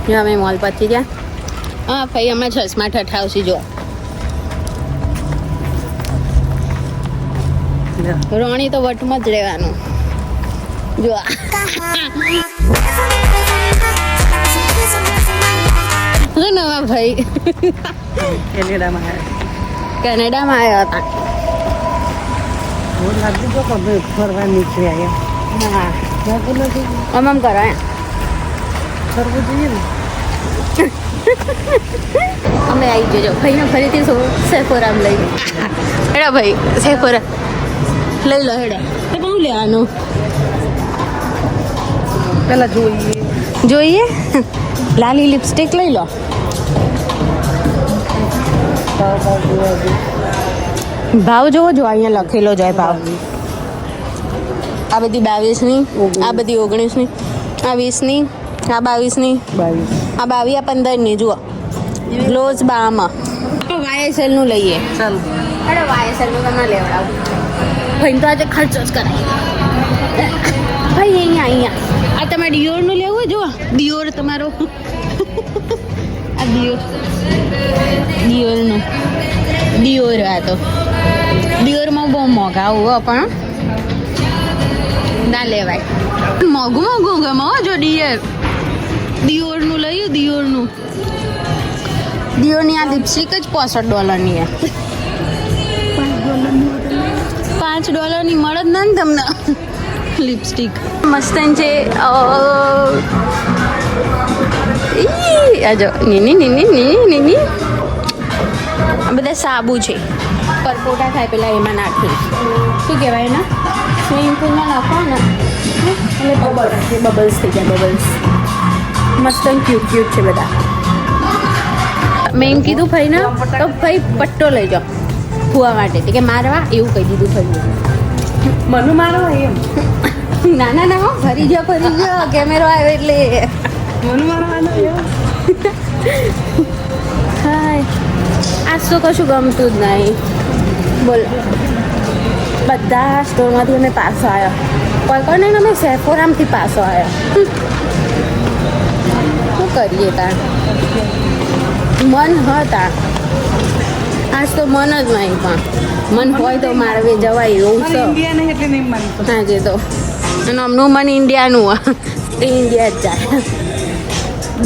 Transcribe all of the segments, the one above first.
જો અમે મોલ પહોંચી ગયા. હા ભાઈ અમે ચશ્મા ઠઠાવશી જો રોણી તો વટમાં જ રહેવાનું જો નવા ભાઈ કેનેડામાં આવ્યા હતા. ફરવા નીકળી આવ્યા. હા આમ કરાય ફરવું જોઈએ ને. અમે આવી જજો ભાઈને ફરીથી સેફોરામ લઈ હેડા ભાઈ સેફોરા લઈ લો હેડા તો બહુ લેવાનું પેલા જોઈએ લાલી લિપસ્ટિક લઈ લો. ભાવ જોવો જો અહીંયા લખેલો જાય ભાવ. આ બધી 22ની, આ બધી 19ની, આ 20ની, આ 22ની, આ 22 આ 15ની જુઓ ગ્લોઝ બામાં YSL નું લઈએ. ચાલો અરે YSL નું તમે લેવડાવું ભાઈ તો આજે ખર્ચો જ કરાય ભાઈ. અહીંયા આ તમારે ડિયોરનું લેવું હોય જો ડિયોર તમારો આ ડિયોરનું ડિયોર આ તો ડિયોરમાં બહુ મોંઘા હોવો પણ ના લેવાય. મોંઘું ગમે હો જો ડિયોરનું લઈએ ડિયોરની આ લિપસ્ટિક જ $65 $5 મળે જ ને તમને લિપસ્ટિક મસ્ત છે. આજો નીની આ બધા સાબુ છે પરપોટા થાય પેલા એમાં નાખી શું કહેવાય ને સ્વિમિંગ પુલમાં નાખો ને એટલે બબલ્સ થઈ જાય બબલ્સ. મસ્ત ક્યુટ છે બધા. મેં એમ કીધું ભાઈ ને તો ભાઈ પટ્ટો લઈ જાઓ ફુવા માટે કે મારવા એવું કહી દીધું ભાઈ. મને મારો એમ ના ફરી ગયો કેમેરો આવ્યો એટલે મને મારવાનો એમ. હાય આજ તો કશું ગમતું જ નહીં બોલ. બધા સ્ટોરમાંથી અમે પાછો આવ્યા કોઈ નહીં અમે સેફોરામથી પાછો આવ્યા. શું કરીએ તાર મન હતા આજ તો મન જ નહીં પણ મન હોય તો મારવે જવાય એવું છે. ઇન્ડિયા નહીં એટલે નહીં માનતો. હાજે તો અને અમનું મન ઇન્ડિયાનું એ ઇન્ડિયા જ જાય.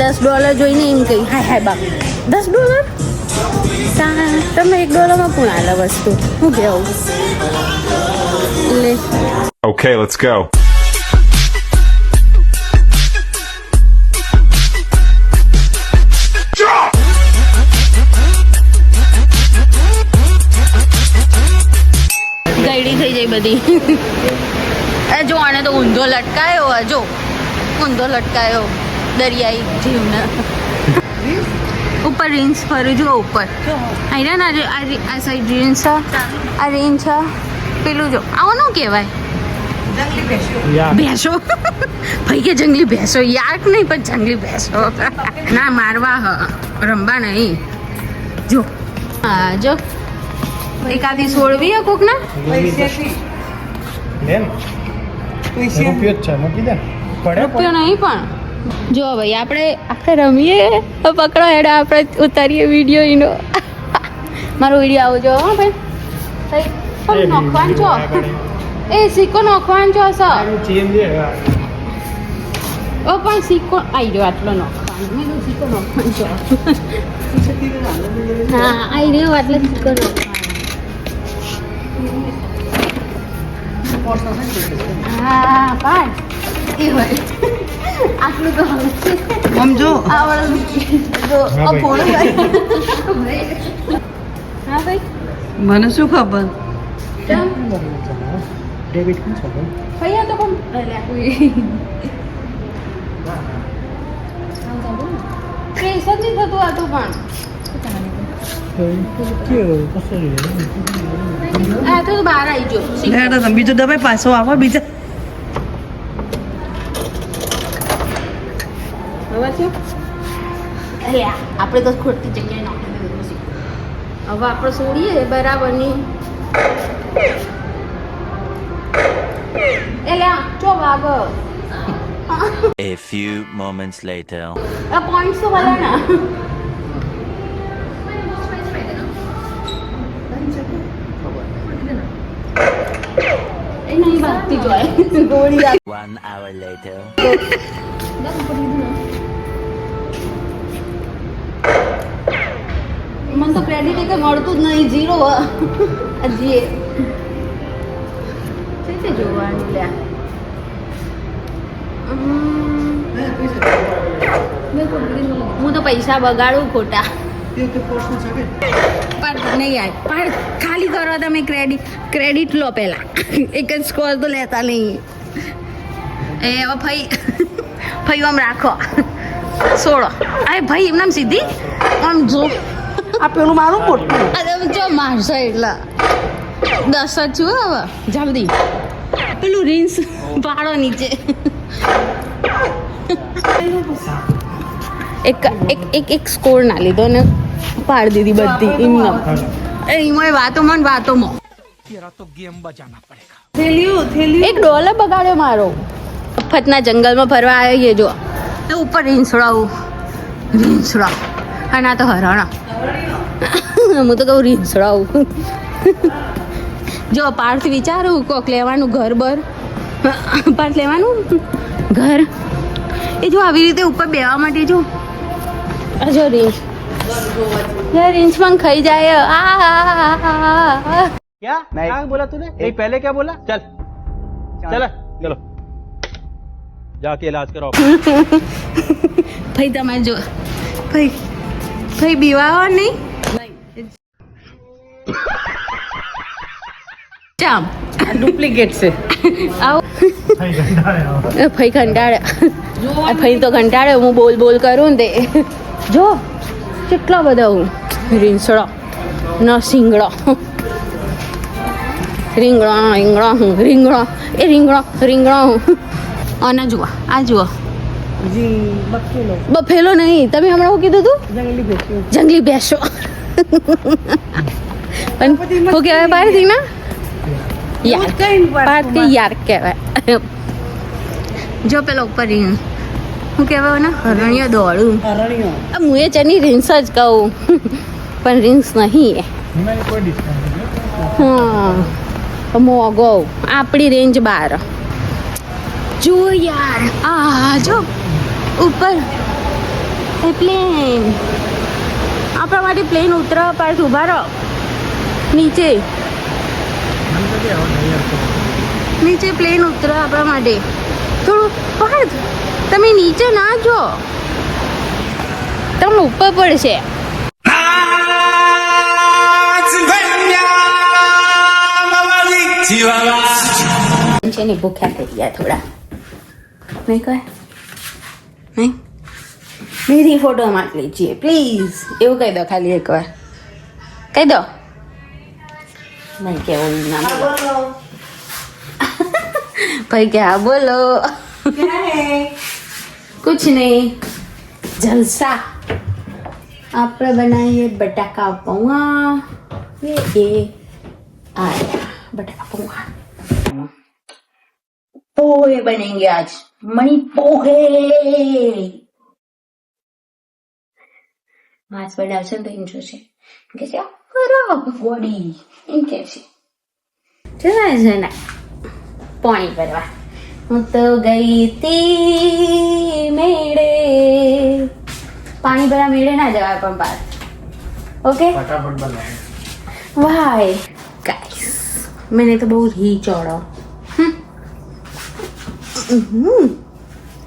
$10 જોઈને એમ કહી હાય બાપ $10 તમે $1 કોણ આલે વસ્તુ શું કહેવું એટલે. Okay, let's go. ગયડી થઈ જાય બધી. એ જો આને તો ઊંધો લટકાયો લટકાયો દરિયાઈ જીવને ઉપર રીંછ ફરું જો ઉપર આઈ ને આ સાઈડ રીંછ આ રીંછ પેલું જો આવું કહેવાય ભેંસો ભાઈ કે જંગલી ભેંસો યાક નહીં પણ જંગલી ભેંસો ના મારવા રમવા નહીં જો હા જો એકાદી છોડવી હે કોક ના રૂપિયો નહીં પણ જો ભાઈ આપણે રમીએ પકડો હેડા આપણે ઉતારીએ વિડીયો એનો મારો વિડીયો આવજો હો ભાઈ નોખવાન છો એ સિક્કો નોખવાન છો સર ઓ પણ સિક્કો આવી રહ્યો આટલો નોખવાનો મેં સિક્કો નોખવાન છો હા આવી રહ્યો આટલો સિક્કો નોખવાનો હા પણ એ હોય આટલું તો આમ જો આવડે જો અપોળો હા ભાઈ મને શું ખબર. ડેબિટ કોણ છે ભાઈ તો કોણ અલ્યા કોઈ પ્રેસ જ નહીં થતું આટલું પણ આ તો બહાર આવી ગયો બીજો દબાઈ પાછો આવો બીજા આપણે તો ખોટી જગ્યાએ નાખી દીધું છે. હવે આપણે છોડીએ બરાબરની એટલે ચો વાગ A few moments later. આ પોઈન્ટ્સ તો વાળા ના એ નહીં ભાગતી જોય ગોળી 1 hour later. મને તો ક્રેડિટ એક મળતું જ નહીં ઝીરો હજી છે જોવાનું લ્યા હું તો પૈસા બગાડું ખોટા પણ નહીં યાર પણ ખાલી કરો તમે ક્રેડિટ લો પહેલા એક જ સ્કોર તો લેતા નહીં એ હવે ભાઈ આમ રાખો છોડો અરે ભાઈ એમને સીધી આમ જો આ પેલું મારું મોટું અરે જો મારશો એટલે 10 જ છું હવે જલ્દી પેલું રીંસ પાડો નીચે એક સ્કોર ના લીધો ને પાડી દીધી બધી એમનો એમાં વાતોમાં થેલ્યું એક ડોલર બગાડ્યો મારો અફતના જંગલમાં ફરવા આવ્યો જો એ ઉપર રીંછડાવું અને આ તો હરણા હું તો કહું રીંછડાવું જો પાર્થ વિચારું કોક લેવાનું ઘર પાર્થ લેવાનું ઘર એ જો આવી રીતે ઉપર બેવા માટે જો જો રીંછ રીંછ પણ ખાઈ જાય क्या क्या बोला तूने नहीं पहले क्या बोला चल चल चलो जाके इलाज कराओ ભાઈ તમે જો ભાઈ બીવાઓ નહીં ચામ ડુપ્લિકેટ છે આવો ભાઈ કંટાળે ભાઈ તો કંટાળે હું બોલ કરું ને તે જો કેટલા બધા હું રીંછડો ન સિંગડો રીંગણો અને જુઓ આ જુઓ હજી બફેલો બફેલો નહીં તમે હમણાં શું કીધું તું જંગલી ભેંસો જંગલી ભેંસો પણ શું કહેવાય પારથી ના યાર પારથી યાર કહેવાય જો પેલો ઉપર રીંગ શું કહેવાય ને હરણીયો દોડું હરણીઓ હું એ ચની રીંસ જ કહું પણ રીંસ નહીં હા મોગો આપણી રેન્જ 12 જો યાર આ જો ઉપર એ પ્લેન આપણા માટે પ્લેન ઉતરવા પાર્થ ઉભા રહો નીચે પ્લેન ઉતરો આપણા માટે થોડું પાર્થ તમે નીચે ના જો તમને ઉપર પડશે છે ને ભૂખ્યા થઈ ગયા થોડા નહીં કહે નહીં મેરી ફોટો માટ લીજીએ પ્લીઝ એવું કહી દો ખાલી એકવાર કહી દો નહીં કેવું ના બોલો ભાઈ क्या बोलो कुछ नहीं जलसा આપણે બનાવીએ બટાકા પૌવા ये आया बटाका पोहा पोहे बनेंगे आज मणि पोहे मास बनावશે ને તો એમ જોશે કે છે ખરાબ બોડી એમ કે છે ને પાણી ભરવા હું તો ગઈ તી મેળે પાણી ભરા મેળે ના જવાય પણ બાર ઓકે फटाफट बना वाई गाइस मैंने तो बहुत ही चौड़ा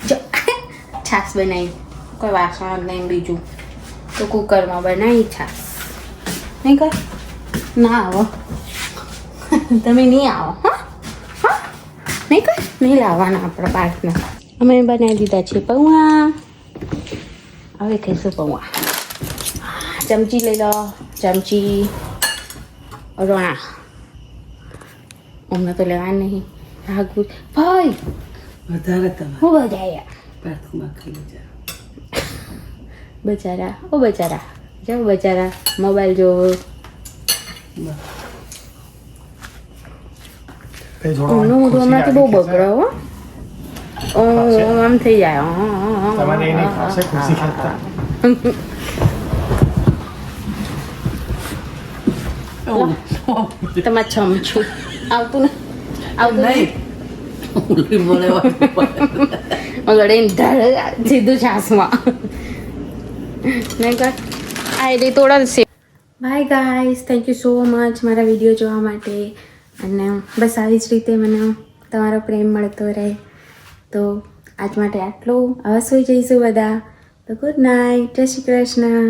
जो छाछ बनाई कोई वासण नहीं बीजू तो कुकर में बनाई छाछ नहीं कर ना आओ તમે નહીં આવો હા હા નહીં કર નહીં લાવવાના આપણા પાર્કના અમે બનાવી દીધા છે પૌવા હવે કહીશું પૌવા ચમચી લઈ લો ચમચી રોણા અમને તો લેવા નહીં ભાગવું ભાઈ વધારે તમે હું બજાયા પાર્થમાં ખાઈ જા બચારા ઓ બચારા જાઓ બચારા મોબાઈલ જોવો कहीं એમનો મોઢું હમણાંથી બહુ બગડો હો આમ થઈ જાય તમારે એ નહીં ખાશે ખુશી ખાતા તમારે ચમચું આવતું ને આવતું નહીં ઉલટી બોલે લડે સીધું છાસમાં નહીં કર આ એટલે તોડશે bye guys thank you so much મારા વિડીયો જોવા માટે અને બસ આવી જ રીતે મને તમારો પ્રેમ મળતો રહે તો આજ માટે આટલું હવે સુઈ જઈશું બધા તો ગુડ નાઇટ જય શ્રી કૃષ્ણ